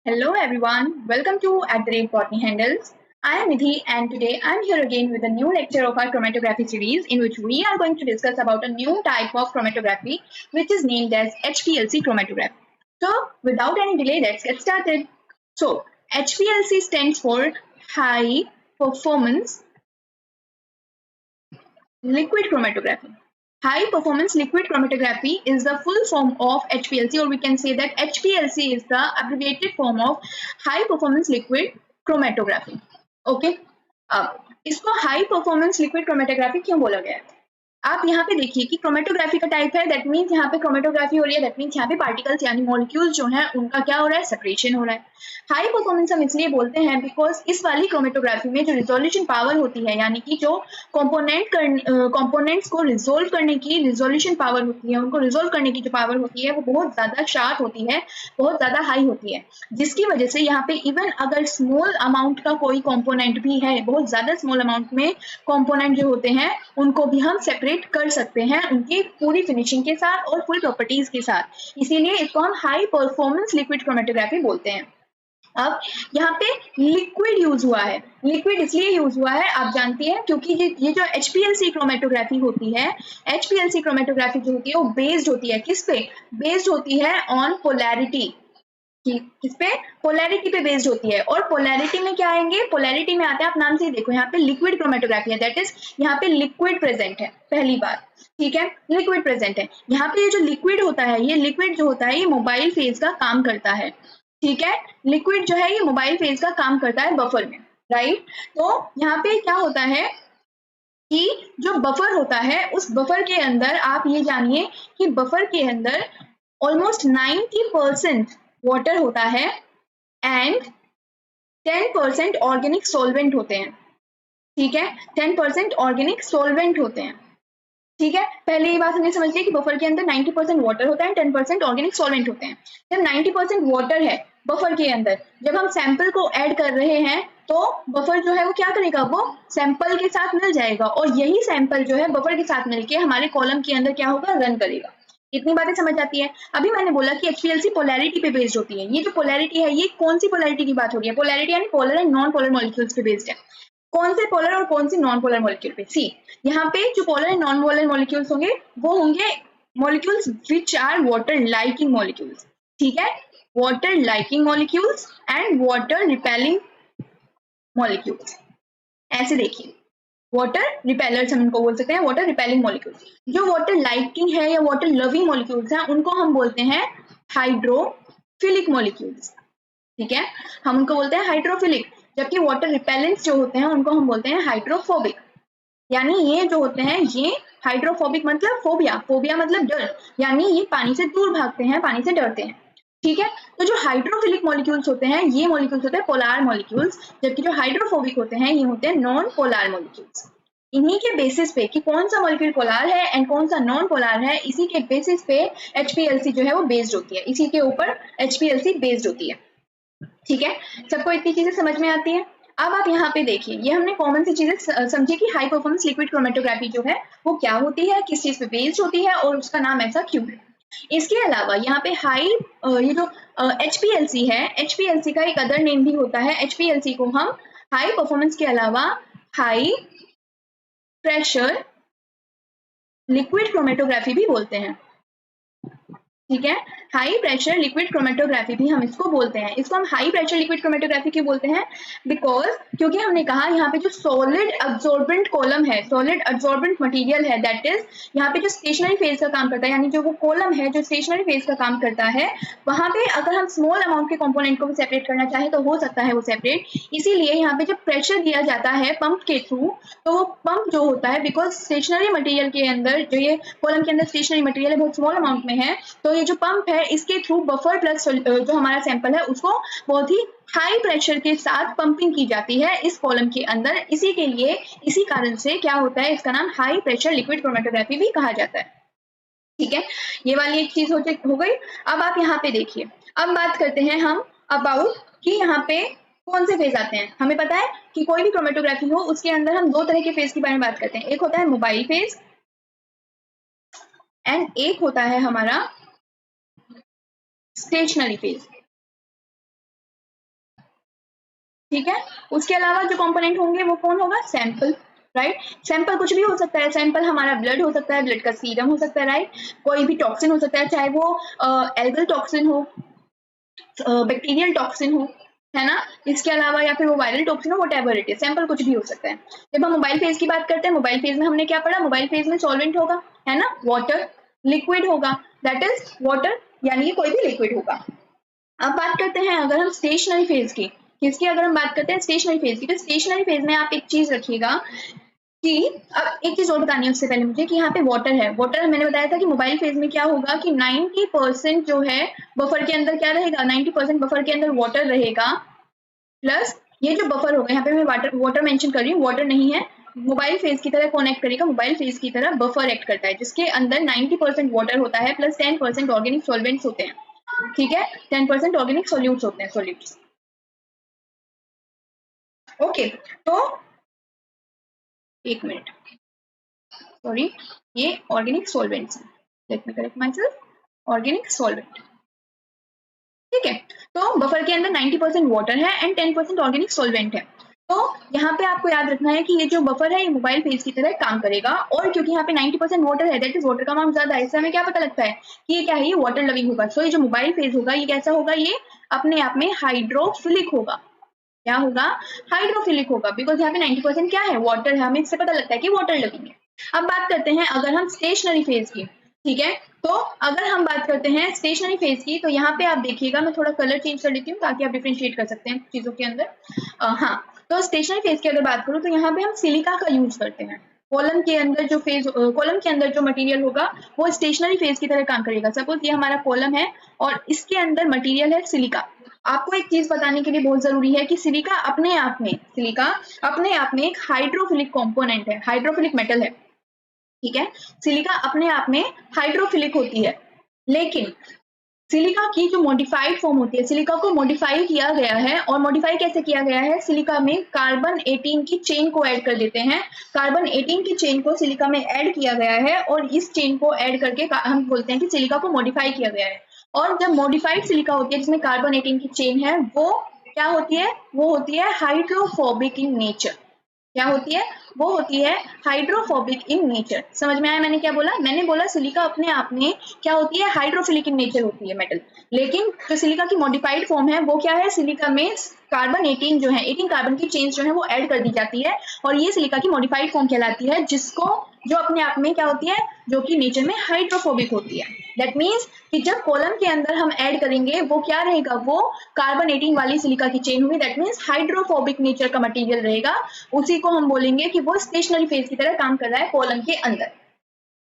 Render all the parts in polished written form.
Hello everyone, welcome to @Botany Handles. I am Nidhi and today I am here again with a new lecture of our chromatography series in which we are going to discuss about a new type of chromatography which is named as HPLC chromatography. So without any delay, let's get started. So HPLC stands for High Performance Liquid Chromatography. High performance liquid chromatography is the full form of HPLC, or we can say that HPLC is the abbreviated form of high performance liquid chromatography. Okay, अब इसको high performance liquid chromatography क्यों बोला गया है? आप यहाँ पे देखिए कि क्रोमेटोग्राफी का टाइप है, दैट मीन्स यहाँ पे क्रोमेटोग्राफी हो रही है, दैट मीन्स यहाँ पे पार्टिकल्स यानी मॉलिक्यूल्स जो हैं उनका क्या हो रहा है, सेपरेशन हो रहा है। हाई परफॉर्मेंस हम इसलिए बोलते हैं बिकॉज इस वाली क्रोमेटोग्राफी में जो रिजोल्यूशन पावर होती है, यानी कि जो कंपोनेंट्स को रिजोल्व करने की रिजोल्यूशन पावर होती है, उनको रिजोल्व करने की जो पावर होती है वो बहुत ज्यादा शार्प होती है, बहुत ज्यादा हाई होती है, जिसकी वजह से यहाँ पे इवन अगर स्मॉल अमाउंट का कोई कंपोनेंट भी है, बहुत ज्यादा स्मॉल अमाउंट में कंपोनेंट जो होते हैं उनको भी हम सेपरेट कर सकते हैं उनकी पूरी फिनिशिंग के साथ और फुल प्रॉपर्टीज के साथ, इसीलिए इसको हम हाई परफॉर्मेंस लिक्विड क्रोमेटोग्राफी बोलते हैं। अब यहाँ पे लिक्विड यूज हुआ है, लिक्विड इसलिए यूज हुआ है आप जानती हैं क्योंकि ये जो HPLC क्रोमेटोग्राफी होती है, HPLC क्रोमेटोग्राफी जो होती है वो बेस्ड होती है किस पे? बेस्ड होती है ऑन पोलैरिटी। किस पे? पोलैरिटी पे बेस्ड होती है। और पोलैरिटी में क्या आएंगे? पोलैरिटी में आते हैं, आप नाम से ही देखो, यहाँ पे लिक्विड क्रोमेटोग्राफी है, दैट इज यहाँ पे लिक्विड प्रेजेंट है पहली बार, ठीक है, लिक्विड प्रेजेंट है। यहाँ पे ये जो लिक्विड होता है, ये लिक्विड जो होता है ये मोबाइल फेज का काम करता है, ठीक है, लिक्विड जो है ये मोबाइल फेज का काम करता है बफर में, राइट। तो यहाँ पे क्या होता है कि जो बफर होता है उस बफर के अंदर आप ये जानिए कि बफर के अंदर ऑलमोस्ट 90% वाटर होता है एंड 10% ऑर्गेनिक सॉल्वेंट होते हैं, ठीक है, 10% ऑर्गेनिक सॉल्वेंट होते हैं, ठीक है। पहले ये बात हमें समझ लिया कि बफर के अंदर 90% वाटर होता है, 10% ऑर्गेनिक सॉल्वेंट होते हैं। जब 90% वाटर है बफर के अंदर, जब हम सैंपल को ऐड कर रहे हैं तो बफर जो है वो क्या करेगा, वो सैंपल के साथ मिल जाएगा और यही सैंपल जो है बफर के साथ मिलके हमारे कॉलम के अंदर क्या होगा, रन करेगा। इतनी बातें समझ आती है। अभी मैंने बोला कि HPLC पोलैरिटी पे बेस्ड होती है। ये जो पोलैरिटी है ये कौन सी पोलैरिटी की बात हो रही है? पोलैरिटी यानी polar and non polar molecules पे बेस्ड है। कौन से पोलर और कौन सी नॉन पोलर मॉलिक्यूल पे? सी, यहाँ पे जो polar and non polar molecules होंगे वो होंगे molecules which are water liking molecules, ठीक है, water liking molecules and water repelling molecules. ऐसे देखिए, वाटर रिपेलर्स हम इनको बोल सकते हैं, वाटर रिपेलिंग मॉलिक्यूल्स। जो वाटर लाइकिंग है या वाटर लविंग मॉलिक्यूल्स हैं उनको हम बोलते हैं हाइड्रोफिलिक मॉलिक्यूल्स, ठीक है, हम उनको बोलते हैं हाइड्रोफिलिक। जबकि वाटर रिपेलेंट्स जो होते हैं उनको हम बोलते हैं हाइड्रोफोबिक। यानी ये जो होते हैं ये हाइड्रोफोबिक मतलब फोबिया, फोबिया मतलब डर, यानी ये पानी से दूर भागते हैं, पानी से डरते हैं, ठीक है। तो जो हाइड्रोफिलिक मॉलिक्यूल्स होते हैं ये मॉलिक्यूल्स होते हैं पोलार मॉलिक्यूल्स, जबकि जो हाइड्रोफोबिक होते हैं ये होते हैं नॉन पोलार मॉलिक्यूल्स। इन्हीं के बेसिस पे कि कौन सा मॉलिक्यूल पोलार है एंड कौन सा नॉन पोलार है, इसी के बेसिस पे HPLC जो है वो बेस्ड होती है, इसी के ऊपर HPLC बेस्ड होती है, ठीक है। सबको इतनी चीजें समझ में आती है। अब आप यहाँ पे देखिए, ये हमने कॉमन सी चीजें समझी कि हाई परफॉर्मेंस लिक्विड क्रोमेटोग्राफी जो है वो क्या होती है, किस चीज पे बेस्ड होती है और उसका नाम ऐसा क्यों है। इसके अलावा यहाँ पे हाई ये जो HPLC है, HPLC का एक अदर नेम भी होता है। HPLC को हम हाई परफॉर्मेंस के अलावा हाई प्रेशर लिक्विड क्रोमेटोग्राफी भी बोलते हैं, ठीक है, हाई प्रेशर लिक्विड क्रोमेटोग्राफी भी हम इसको बोलते हैं। इसको हम हाई प्रेशर लिक्विड क्रोमेटोग्राफी क्यों बोलते हैं? बिकॉज क्योंकि हमने कहा यहाँ पे जो सॉलिड अब्सॉर्बेंट कॉलम है, सॉलिड अब्सॉर्बेंट मटेरियल है, दैट इज यहाँ पे जो स्टेशनरी फेज का काम करता है, यानी जो वो कॉलम है जो स्टेशनरी फेज का काम करता है, वहां पे अगर हम स्मॉल अमाउंट के कंपोनेंट को भी सेपरेट करना चाहें तो हो सकता है वो सेपरेट। इसीलिए यहाँ पे जब प्रेशर दिया जाता है पंप के थ्रू, तो वो पंप जो होता है, बिकॉज स्टेशनरी मटेरियल के अंदर जो ये कॉलम के अंदर स्टेशनरी मटेरियल है बहुत स्मॉल अमाउंट में है, तो ये जो पंप है इसके थ्रू बफर प्लस जो हमारा सैंपल है उसको बहुत ही हाई प्रेशर के साथ पंपिंग की जाती है इस कॉलम के अंदर। इसी के लिए, इसी कारण से क्या होता है, इसका नाम हाई प्रेशर लिक्विड क्रोमेटोग्राफी भी कहा जाता है, ठीक है। ये वाली एक चीज हो गई। अब आप यहाँ पे देखिए, अब बात करते हैं हम अबाउट कि यहाँ पे कौन से फेज आते हैं। हमें पता है कि कोई भी क्रोमेटोग्राफी हो उसके अंदर हम दो तरह के फेज के बारे में बात करते हैं, एक होता है मोबाइल फेज एंड एक होता है हमारा स्टेशनरी फेज। ठीक है। उसके अलावा जो कंपोनेंट होंगे वो कौन होगा, सैंपल, राइट। सैंपल कुछ भी हो सकता है, सैंपल हमारा ब्लड हो सकता है, ब्लड का सीरम हो सकता है, राइट। कोई भी टॉक्सिन हो सकता है, चाहे वो एल्गल टॉक्सिन हो, बैक्टीरियल टॉक्सिन हो, है ना। इसके अलावा या फिर वो वायरल टॉक्सिन हो, व्हाटएवर इट इज, सैंपल कुछ भी हो सकता है। जब हम मोबाइल फेज की बात करते हैं, मोबाइल फेज में हमने क्या पढ़ा, मोबाइल फेज में सॉल्वेंट होगा, है ना, वाटर, लिक्विड होगा, दैट इज वाटर, यानी कोई भी लिक्विड होगा। अब बात करते हैं अगर हम स्टेशनरी फेज की, किसकी अगर हम बात करते हैं स्टेशनरी फेज की, तो स्टेशनरी फेज में आप एक चीज रखिएगा कि, अब एक चीज और बतानी है उससे पहले मुझे, कि यहाँ पे वाटर है। वाटर मैंने बताया था कि मोबाइल फेज में क्या होगा कि 90% जो है बफर के अंदर क्या रहेगा, 90% बफर के अंदर वाटर रहेगा, प्लस ये जो बफर होगा, यहाँ पे मैं वाटर मेंशन कर रही हूँ, वाटर नहीं है, मोबाइल फेज की तरह कौन एक्ट करेगा, मोबाइल फेज की तरह बफर एक्ट करता है, जिसके अंदर 90% वाटर होता है प्लस 10% ऑर्गेनिक सॉल्वेंट्स होते हैं, ठीक है, 10% ऑर्गेनिक सॉल्यूट्स होते हैं, सॉल्यूट्स। ओके, तो एक मिनट, सॉरी, ये organic solvents, let me correct my self, organic solvent, ठीक है। तो बफर के अंदर 90% वाटर है एंड 10% ऑर्गेनिक सॉल्वेंट है। तो यहाँ पे आपको याद रखना है कि ये जो बफर है ये मोबाइल फेज की तरह काम करेगा, और क्योंकि यहाँ पे 90% वाटर है, दैट इज वाटर का अमाउंट ज्यादा है, इससे हमें क्या पता लगता है कि ये क्या है, ये वाटर लविंग होगा। सो ये जो मोबाइल फेज होगा ये कैसा होगा, ये अपने आप में हाइड्रोफिलिक होगा। क्या होगा, हाइड्रोफिलिक होगा, बिकॉज यहाँ पे 90% क्या है, वाटर है, हमें इससे पता लगता है कि वाटर लविंग है। अब बात करते हैं अगर हम स्टेशनरी फेज की, ठीक है। तो अगर हम बात करते हैं स्टेशनरी फेज की, तो यहाँ पे आप देखिएगा, मैं थोड़ा कलर चेंज कर लेती हूँ ताकि आप डिफरेंशिएट कर सकते हैं चीजों के अंदर। हाँ, तो स्टेशनरी फेज की अगर बात करूँ तो यहाँ पे हम सिलिका का यूज करते हैं। कॉलम के अंदर जो फेज, कॉलम के अंदर जो मटेरियल होगा वो स्टेशनरी फेज की तरह काम करेगा। सपोज ये हमारा कॉलम है और इसके अंदर मटेरियल है सिलिका। आपको एक चीज बताने के लिए बहुत जरूरी है कि सिलिका अपने आप में, सिलिका अपने आप में एक हाइड्रोफिलिक कंपोनेंट है, हाइड्रोफिलिक मेटल है, ठीक है। सिलिका अपने आप में हाइड्रोफिलिक होती है, लेकिन सिलिका की जो मॉडिफाइड फॉर्म होती है, सिलिका को मॉडिफाई किया गया है, और मॉडिफाई कैसे किया गया है, सिलिका में कार्बन 18 की चेन को ऐड कर देते हैं। कार्बन 18 की चेन को सिलिका में ऐड किया गया है, और इस चेन को ऐड करके हम बोलते हैं कि सिलिका को मॉडिफाई किया गया है। और जब मॉडिफाइड सिलिका होती है जिसमें कार्बन 18 की चेन है, वो क्या होती है, वो होती है हाइड्रोफोबिक इन नेचर। क्या होती है, वो होती है हाइड्रोफोबिक इन नेचर। समझ में आया मैंने क्या बोला, मैंने बोला सिलिका अपने आप में क्या होती है, हाइड्रोफिलिक इन नेचर होती है मेटल, लेकिन जो सिलिका की मॉडिफाइड फॉर्म है वो क्या है, सिलिका में कार्बन 18 जो है, 18 कार्बन की चेन्स जो है वो ऐड कर दी जाती है, और ये सिलिका की मॉडिफाइड फॉर्म कहलाती है, जिसको, जो अपने आप में क्या होती है, जो कि नेचर में हाइड्रोफोबिक होती है। दैट मीन्स कि जब कॉलम के अंदर हम ऐड करेंगे वो क्या रहेगा, वो कार्बन 18 वाली सिलिका की चेन होगी, दैट मीन्स हाइड्रोफोबिक नेचर का मटेरियल रहेगा। उसी को हम बोलेंगे कि वो स्टेशनरी फेज की तरह काम कर रहा है कॉलम के अंदर।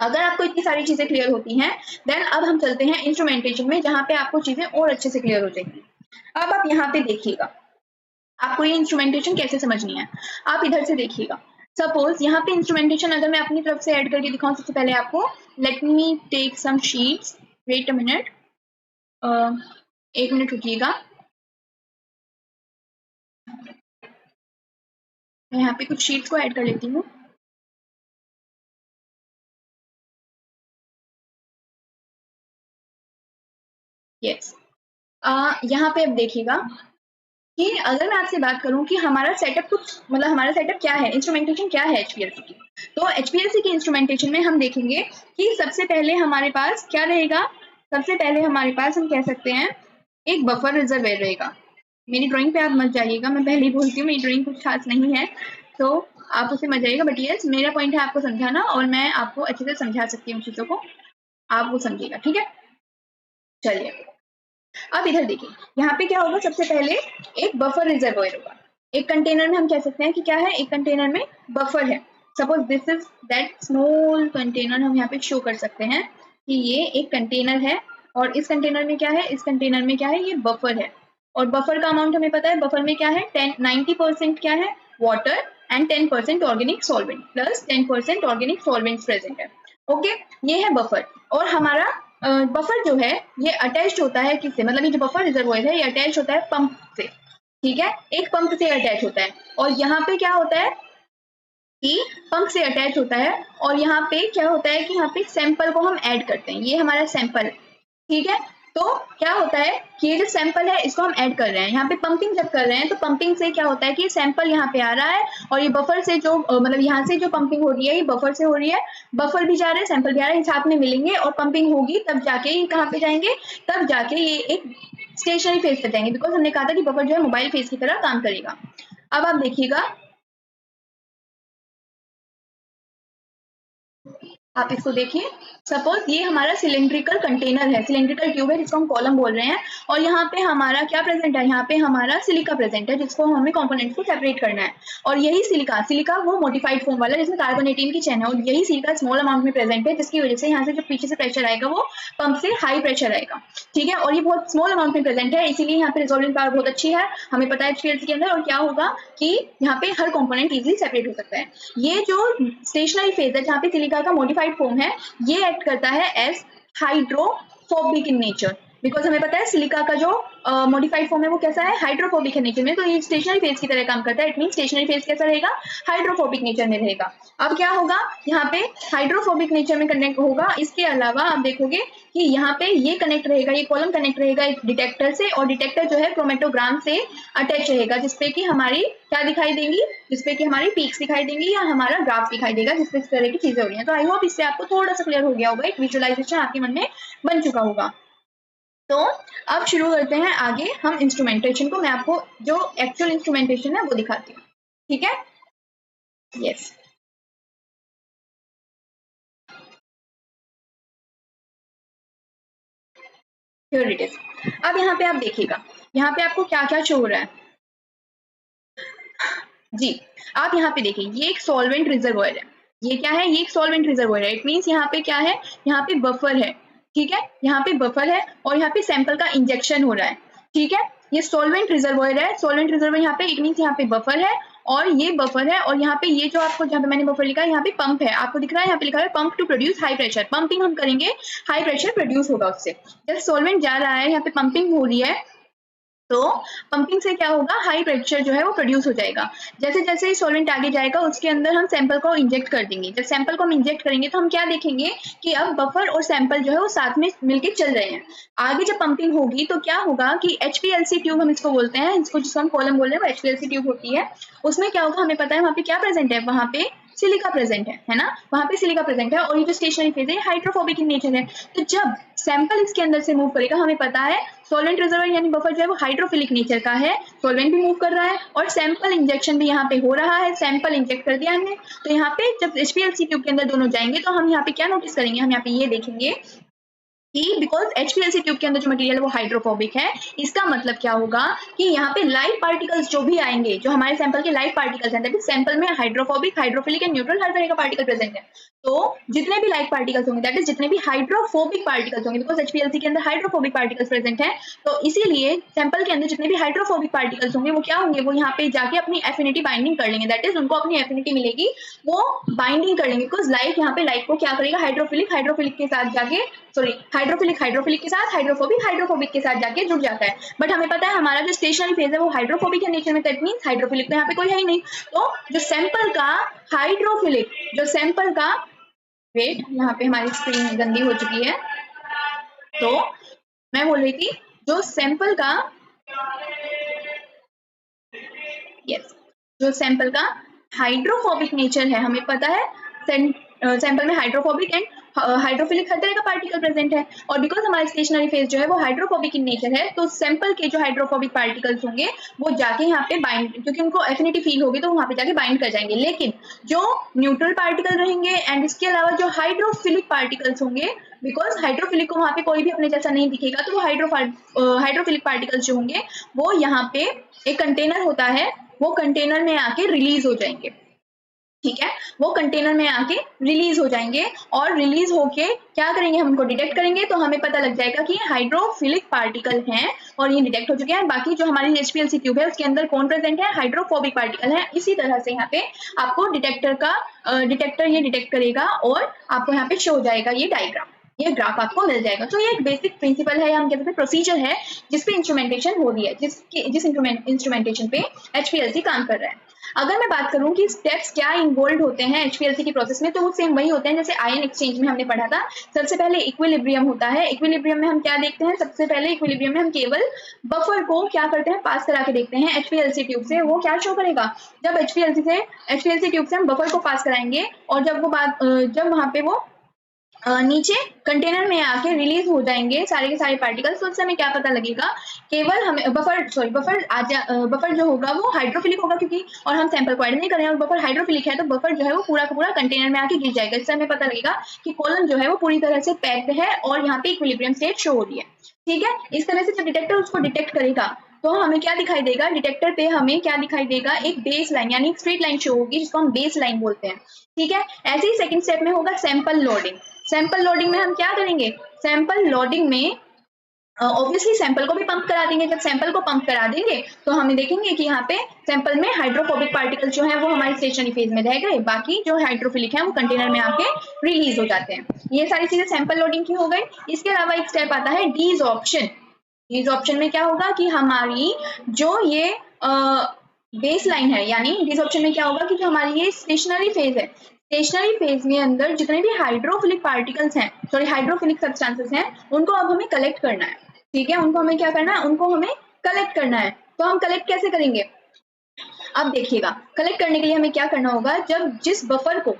अगर आपको इतनी सारी चीजें क्लियर होती हैं, देन अब हम चलते हैं इंस्ट्रूमेंटेशन में, जहां पे आपको चीजें और अच्छे से क्लियर हो जाएंगी। अब आप यहाँ पे देखिएगा, आपको ये इंस्ट्रूमेंटेशन कैसे समझनी है, आप इधर से देखिएगा। सपोज यहाँ पे इंस्ट्रूमेंटेशन अगर मैं अपनी तरफ से ऐड करके दिखाऊं, सबसे पहले आपको, let me take some sheets, wait a minute, एक मिनट रुकिएगा, मैं यहाँ पे कुछ शीट्स को ऐड कर लेती हूँ। यस, यहाँ पे अब देखिएगा कि अगर मैं आपसे बात करूं कि हमारा सेटअप कुछ, मतलब हमारा सेटअप क्या है, इंस्ट्रूमेंटेशन क्या है एचपीएलसी की, तो एचपीएलसी की इंस्ट्रूमेंटेशन में हम देखेंगे कि सबसे पहले हमारे पास क्या रहेगा, सबसे पहले हमारे पास हम कह सकते हैं एक बफर रिजर्वायर रहेगा। मेरी ड्राइंग पे आप मत जाइएगा, मैं पहले ही बोलती हूँ मेरी ड्राइंग कुछ खास नहीं है, तो आप उसे मत जाइएगा, बट यस मेरा पॉइंट है आपको समझाना, और मैं आपको अच्छे से समझा सकती हूँ चीजों को, आप वो समझिएगा, ठीक है। चलिए अब इधर देखिए, यहाँ पे क्या होगा, सबसे पहले एक बफर रिजर्वायर होगा। एक कंटेनर में हम कह सकते हैं कि क्या है, एक कंटेनर में बफर है। Suppose this is that small container, हम यहाँ पे शो कर सकते हैं कि ये एक कंटेनर है, और इस कंटेनर में क्या है, इस कंटेनर में क्या है, ये बफर है, और बफर का अमाउंट हमें पता है, बफर में क्या है, 90% क्या है, water and 10% organic solvent, plus 10% organic solvents present है। ओके, ये है बफर, और हमारा बफर जो है ये अटैच होता है किससे, मतलब ये जो बफर रिजर्वायर है ये अटैच होता है पंप से, ठीक है, एक पंप से अटैच होता है, और यहाँ पे क्या होता है कि पंप से अटैच होता है, और यहाँ पे क्या होता है कि यहाँ पे सैंपल को हम ऐड करते हैं, ये हमारा सैंपल है, ठीक है। तो क्या होता है कि ये जो सैंपल है इसको हम ऐड कर रहे हैं, यहाँ पे पंपिंग जब कर रहे हैं तो पंपिंग से क्या होता है कि सैंपल यहाँ पे आ रहा है और ये बफर से जो मतलब यहाँ से जो पंपिंग हो रही है ये बफर से हो रही है, बफर भी जा रहा है सैंपल भी आ रहा है, साथ में मिलेंगे और पंपिंग होगी तब जाके ये कहाँ पे जाएंगे, तब जाके ये एक स्टेशनरी फेज पे जाएंगे, बिकॉज हमने कहा था कि बफर जो है मोबाइल फेज की तरह काम करेगा। अब आप देखिएगा, आप इसको देखिए, सपोज ये हमारा सिलेंड्रिकल कंटेनर है, सिलेंड्रिकल ट्यूब है जिसको हम कॉलम बोल रहे हैं, और यहाँ पे हमारा क्या प्रेजेंट है, यहाँ पे हमारा सिलिका प्रेजेंट है जिसको हमें कंपोनेंट्स को सेपरेट करना है। और यही सिलिका, सिलिका वो मॉडिफाइड फॉर्म वाला जिसमें कार्बन 18 की चेन है, और यही सिलिका स्मॉल अमाउंट में प्रेजेंट है जिसकी वजह से यहाँ से जो पीछे से प्रेशर आएगा वो पंप से हाई प्रेशर आएगा, ठीक है। और ये बहुत स्मॉल अमाउंट में प्रेजेंट है, इसीलिए यहाँ पे रिजॉल्विंग पावर बहुत अच्छी है, हमें पता है HPLC के अंदर। और क्या होगा कि यहाँ पे हर कंपोनेंट इजीली सेपरेट हो सकता है। ये जो स्टेशनरी फेज है जहाँ पे सिलिका का मॉडिफाइड फॉर्म है, ये एक्ट करता है as hydrophobic in nature, because हमें पता है सिलिका का जो मॉडिफाइड फॉर्म है वो कैसा है, हाइड्रोफोबिक है नेचर में, तो ये स्टेशनरी फेज की तरह काम करता है। इट मीन स्टेशनरी फेज कैसा रहेगा, हाइड्रोफोबिक नेचर में रहेगा। अब क्या होगा, यहाँ पे हाइड्रोफोबिक नेचर में कनेक्ट होगा, इसके अलावा आप देखोगे कि यहाँ पे ये कनेक्ट रहेगा, ये कॉलम कनेक्ट रहेगा एक डिटेक्टर से, और डिटेक्टर जो है क्रोमेटोग्राम से अटैच रहेगा, जिसपे कि हमारी क्या दिखाई देंगी, जिसपे कि हमारी पीक्स दिखाई देंगी या हमारा ग्राफ दिखाई देगा, जिसपे इस तरह की चीजें हो रही हैं। तो आई होप इससे आपको थोड़ा सा क्लियर हो गया होगा, एक विजुअलाइजेशन आपके मन में बन चुका होगा। तो अब शुरू करते हैं आगे हम इंस्ट्रूमेंटेशन को, मैं आपको जो एक्चुअल इंस्ट्रूमेंटेशन है वो दिखाती हूँ, ठीक है। Yes, here it is. अब यहाँ पे आप देखिएगा, यहाँ पे आपको क्या क्या शो हो रहा है जी। आप यहाँ पे देखिए, ये एक सॉल्वेंट रिजर्वोयर है, ये क्या है, ये एक सॉल्वेंट रिजर्वोयर है। इट मीन्स यहाँ पे क्या है, यहाँ पे बफर है, ठीक है, यहाँ पे बफर है और यहाँ पे सैंपल का इंजेक्शन हो रहा है, ठीक है। ये सॉल्वेंट रिजर्वोयर है, सॉल्वेंट रिजर्वोयर यहाँ पे, इट मीन्स यहाँ पे बफर है और ये बफर है, और यहाँ पे ये जो आपको, जहाँ पे मैंने बफर लिखा है, यहाँ पे पंप है, आपको दिख रहा है यहाँ पे लिखा है pump to produce high pressure, pumping हम करेंगे, हाई प्रेशर प्रोड्यूस होगा उससे। जब सॉल्वेंट जा रहा है, यहाँ पे पंपिंग हो रही है, तो पंपिंग से क्या होगा, हाई प्रेशर जो है वो प्रोड्यूस हो जाएगा। जैसे जैसे सॉल्वेंट आगे जाएगा उसके अंदर हम सैंपल को इंजेक्ट कर देंगे, जब सैंपल को हम इंजेक्ट करेंगे तो हम क्या देखेंगे कि अब बफर और सैंपल जो है वो साथ में मिलके चल रहे हैं। आगे जब पंपिंग होगी तो क्या होगा कि HPLC ट्यूब हम इसको बोलते हैं, इसको जिसको हम कॉलम बोल रहे हैं वो HPLC ट्यूब होती है। उसमें क्या होगा, हमें पता है वहाँ पे क्या प्रेजेंट है, वहाँ पे सिलिका प्रेजेंट है ना, वहाँ पे सिलिका प्रेजेंट है, और ये जो स्टेशनरी फेज है हाइड्रोफोबिक इन नेचर है। तो जब सैंपल इसके अंदर से मूव करेगा, हमें पता है सॉल्वेंट रिजर्वोयर यानी बफर जो है वो हाइड्रोफिलिक नेचर का है, सॉल्वेंट भी मूव कर रहा है और सैंपल इंजेक्शन भी यहाँ पे हो रहा है, सैंपल इंजेक्ट कर दिया हमने। तो यहाँ पे जब HPLC ट्यूब के अंदर दोनों जाएंगे तो हम यहाँ पे क्या नोटिस करेंगे, हम यहाँ पे ये देखेंगे कि बिकॉज HPLC ट्यूब के अंदर जो मटेरियल है वो हाइड्रोफोबिक है, इसका मतलब क्या होगा कि यहाँ पे लाइट पार्टिकल्स जो भी आएंगे, जो हमारे सैंपल के लाइट पार्टिकल्स हैं, दैट इज सैंपल में हाइड्रोफोबिक, हाइड्रोफिलिक एंड न्यूट्रल हर तरह का पार्टिकल प्रेजेंट है। तो जितने भी लाइट पार्टिकल्स होंगे, दैट इज जितने भी हाइड्रोफोबिक पार्टिकल्स होंगे, बिकॉज HPLC के अंदर हाइड्रोफोबिक पार्टिकल्स प्रेजेंट है, तो इसीलिए सैंपल के अंदर जितने भी हाइड्रोफोबिक पार्टिकल्स होंगे वो क्या होंगे, वो यहाँ पे जाके अपनी एफिनिटी बाइंडिंग कर लेंगे, दैट इज उनको अपनी एफिनिटी मिलेगी, वो बाइंडिंग कर लेंगे। बिकॉज लाइट यहाँ पे लाइट को क्या करेगा, हाइड्रोफिलिक के साथ जाके, सॉरी हाइड्रोफिलिक के साथ, हाइड्रोफोबिक के साथ जाके जुड़ जाता है। बट हमें पता है हमारा जो स्टेशनरी फेज है वो हाइड्रोफोबिक है नेचर में, दैट मींस हाइड्रोफिलिक तो यहाँ पे कोई है ही नहीं। तो जो सैंपल का हाइड्रोफिलिक, जो सैंपल का, वेट यहाँ पे हमारी स्क्रीन गंदी हो चुकी है, तो मैं बोल रही थी जो सैंपल का, यस, जो सैंपल का हाइड्रोफोबिक नेचर है, हमें पता है सैंपल में हाइड्रोफोबिक एंड हाइड्रोफिलिक हर तरह का पार्टिकल प्रेजेंट है, और बिकॉज हमारा स्टेशनरी फेज जो है वो हाइड्रोफोबिक इन नेचर है, तो सैंपल के जो हाइड्रोफोबिक पार्टिकल्स होंगे वो जाके यहाँ पे बाइंड, क्योंकि उनको एफिनिटी फील होगी तो वहाँ पे जाके बाइंड कर जाएंगे। लेकिन जो न्यूट्रल पार्टिकल रहेंगे एंड इसके अलावा जो हाइड्रोफिलिक पार्टिकल्स होंगे, बिकॉज हाइड्रोफिलिक को वहाँ पे कोई भी अपने जैसा नहीं दिखेगा, तो वो हाइड्रोफिलिक पार्टिकल्स जो होंगे वो यहाँ पे एक कंटेनर होता है, वो कंटेनर में आके रिलीज हो जाएंगे, ठीक है, वो कंटेनर में आके रिलीज हो जाएंगे, और रिलीज होके क्या करेंगे, हम उनको डिटेक्ट करेंगे, तो हमें पता लग जाएगा कि हाइड्रोफिलिक पार्टिकल हैं और ये डिटेक्ट हो चुके हैं। बाकी जो हमारी HPLC ट्यूब है उसके अंदर कौन प्रेजेंट है, हाइड्रोफोबिक पार्टिकल है। इसी तरह से यहाँ पे आपको डिटेक्टर ये डिटेक्ट करेगा और आपको यहाँ पे शो हो जाएगा ये डायग्राम, ये ग्राफ आपको मिल जाएगा। तो ये एक बेसिक प्रिंसिपल है, हम कहते हैं प्रोसीजर है जिस पे इंस्ट्रूमेंटेशन हो रही है, जिस इंस्ट्रूमेंटेशन पे एचपीएलसी काम कर रहा है। अगर मैं बात करूं कि स्टेप्स क्या इन्वॉल्व होते हैं एचपीएलसी की प्रोसेस में, तो वो सेम वही होते हैं जैसे आयन एक्सचेंज में हमने पढ़ा था। सबसे पहले इक्विलिब्रियम होता है। इक्विलिब्रियम में हम क्या देखते हैं, सबसे पहले इक्विलिब्रियम में हम केवल बफर को क्या करते हैं, पास करा के देखते हैं एचपीएलसी ट्यूब से। वो क्या शो करेगा, जब एचपीएलसी ट्यूब से हम बफर को पास कराएंगे और जब वहां पे वो नीचे कंटेनर में आके रिलीज हो जाएंगे सारे के सारे पार्टिकल्स, तो उस समय क्या पता लगेगा, केवल हमें बफर जो होगा वो हाइड्रोफिलिक होगा, क्योंकि और हम सैंपल को ऐड नहीं कर रहे हैं और बफर हाइड्रोफिलिक है, तो बफर जो है वो पूरा का पूरा कंटेनर में आके गिर जाएगा। इससे हमें पता लगेगा कि कॉलम जो है वो पूरी तरह से पैक्ड है और यहाँ पे इक्विलिब्रियम स्टेट शो हो रही है। ठीक है, इस तरह से जब डिटेक्टर उसको डिटेक्ट करेगा तो हमें क्या दिखाई देगा, डिटेक्टर पे हमें क्या दिखाई देगा, एक बेस लाइन यानी एक स्ट्रेट लाइन शो होगी जिसको हम बेस लाइन बोलते हैं। ठीक है, ऐसे ही सेकंड स्टेप में होगा सैंपल लोडिंग। सैंपल लोडिंग में हम क्या करेंगे, सैंपल लोडिंग में ऑब्वियसली सैंपल को भी पंप करा देंगे। जब सैंपल को पंप करा देंगे तो हमें देखेंगे कि यहाँ पे सैंपल में हाइड्रोफोबिक पार्टिकल जो है वो हमारे स्टेशनरी फेज में रह गए, बाकी जो हाइड्रोफिलिक है वो कंटेनर में आके रिलीज हो जाते हैं। ये सारी चीजें सैंपल लोडिंग की हो गई। इसके अलावा एक स्टेप आता है डीसॉर्प्शन। डीसॉर्प्शन में क्या होगा कि हमारी जो ये बेस लाइन है, यानी डीसॉर्प्शन में क्या होगा कि जो हमारी ये स्टेशनरी फेज है, स्टेशनरी फेज में अंदर जितने भी हाइड्रोफिलिक पार्टिकल्स हैं, सॉरी हाइड्रोफिलिक सब्सटेंसेस हैं, उनको अब हमें कलेक्ट करना है। ठीक है, उनको हमें क्या करना है, उनको हमें कलेक्ट करना है। तो हम कलेक्ट कैसे करेंगे, अब देखिएगा, कलेक्ट करने के लिए हमें क्या करना होगा, जब जिस बफर को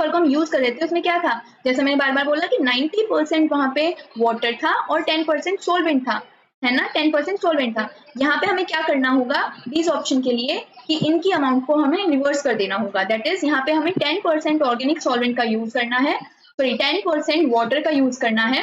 हम यूज कर रहे थे उसमें क्या था, जैसे मैंने बार बार बोला कि 90% वहां पे वाटर था और 10% सोलवेंट था, है ना, 10% सोलवेंट था। यहाँ पे हमें क्या करना होगा दिस ऑप्शन के लिए कि इनकी अमाउंट को हमें रिवर्स कर देना होगा। दैट इज यहाँ पे हमें 10% ऑर्गेनिक सॉल्वेंट का यूज करना है, सॉरी 10% वाटर का यूज करना है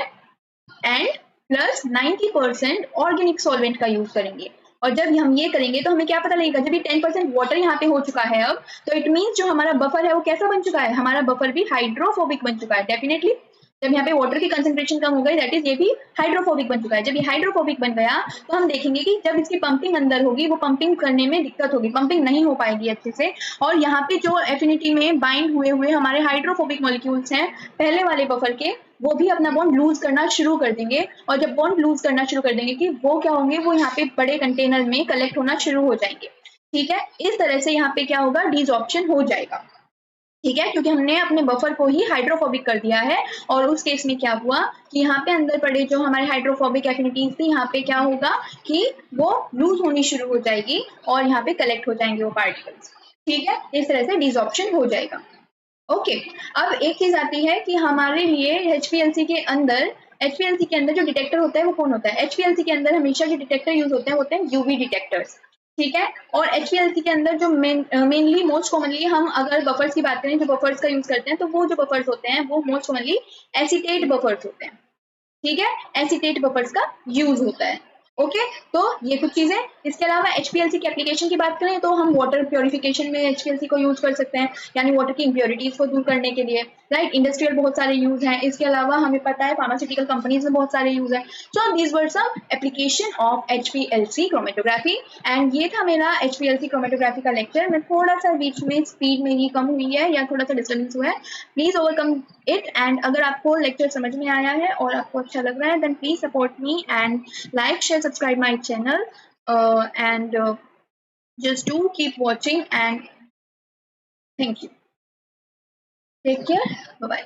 एंड प्लस 90% ऑर्गेनिक सॉल्वेंट का यूज करेंगे। और जब हम ये करेंगे तो हमें क्या पता लगेगा, जब ये 10% वाटर यहाँ पे हो चुका है अब, तो इट मीन्स जो हमारा बफर है वो कैसा बन चुका है, हमारा बफर भी हाइड्रोफोबिक बन चुका है। डेफिनेटली जब यहाँ पे वाटर की कंसेंट्रेशन कम हो गई, दैट इज ये भी हाइड्रोफोबिक बन चुका है। जब ये हाइड्रोफोबिक बन गया तो हम देखेंगे कि जब इसकी पंपिंग अंदर होगी, वो पंपिंग करने में दिक्कत होगी, पंपिंग नहीं हो पाएगी अच्छे से। और यहाँ पे जो एफिनिटी में बाइंड हुए हमारे हाइड्रोफोबिक मॉलिक्यूल्स हैं पहले वाले बफर के, वो भी अपना बॉन्ड लूज करना शुरू कर देंगे। और जब बॉन्ड लूज करना शुरू कर देंगे कि वो क्या होंगे, वो यहाँ पे बड़े कंटेनर में कलेक्ट होना शुरू हो जाएंगे। ठीक है, इस तरह से यहाँ पे क्या होगा, डीसॉर्प्शन हो जाएगा। ठीक है, क्योंकि हमने अपने बफर को ही हाइड्रोफोबिक कर दिया है। और उस केस में क्या हुआ कि यहाँ पे अंदर पड़े जो हमारे हाइड्रोफोबिक एफिनिटीज थी, यहाँ पे क्या होगा कि वो लूज होनी शुरू हो जाएगी और यहाँ पे कलेक्ट हो जाएंगे वो पार्टिकल्स। ठीक है, इस तरह से डिसऑर्प्शन हो जाएगा। ओके, अब एक चीज आती है कि हमारे लिए एचपीएलसी के अंदर जो डिटेक्टर होता है वो कौन होता है। एचपीएलसी के अंदर हमेशा जो डिटेक्टर यूज होते हैं यूवी डिटेक्टर्स। ठीक है, और एचपीएलसी के अंदर जो मेनली मोस्ट कॉमनली हम अगर बफर्स की बात करें, जो बफर्स का यूज करते हैं, तो वो जो बफर्स होते हैं वो मोस्ट कॉमनली एसीटेट बफर्स होते हैं। ठीक है, एसीटेट बफर्स का यूज होता है। ओके, तो ये कुछ चीजें। इसके अलावा एचपीएलसी की एप्लीकेशन की बात करें तो हम वाटर प्योरिफिकेशन में एचपीएलसी को यूज कर सकते हैं, यानी वाटर की इम्प्योरिटीज को दूर करने के लिए। राइट, इंडस्ट्रियल बहुत सारे यूज हैं। इसके अलावा हमें पता है फार्मास्यूटिकल कंपनीज में बहुत सारे यूज है। So these were some application of HPLC chromatography. And ये था मेरा एचपीएलसी क्रोमेटोग्राफी का लेक्चर। मैं थोड़ा सा बीच में स्पीड मेरी कम हुई है या थोड़ा सा डिस्टर्बेंस हुआ है, प्लीज ओवरकम इट। एंड अगर आपको लेक्चर समझ में आया है और आपको अच्छा लग रहा है, then please support me and like, share, subscribe my channel, and just do keep watching and thank you. Take care. Bye bye.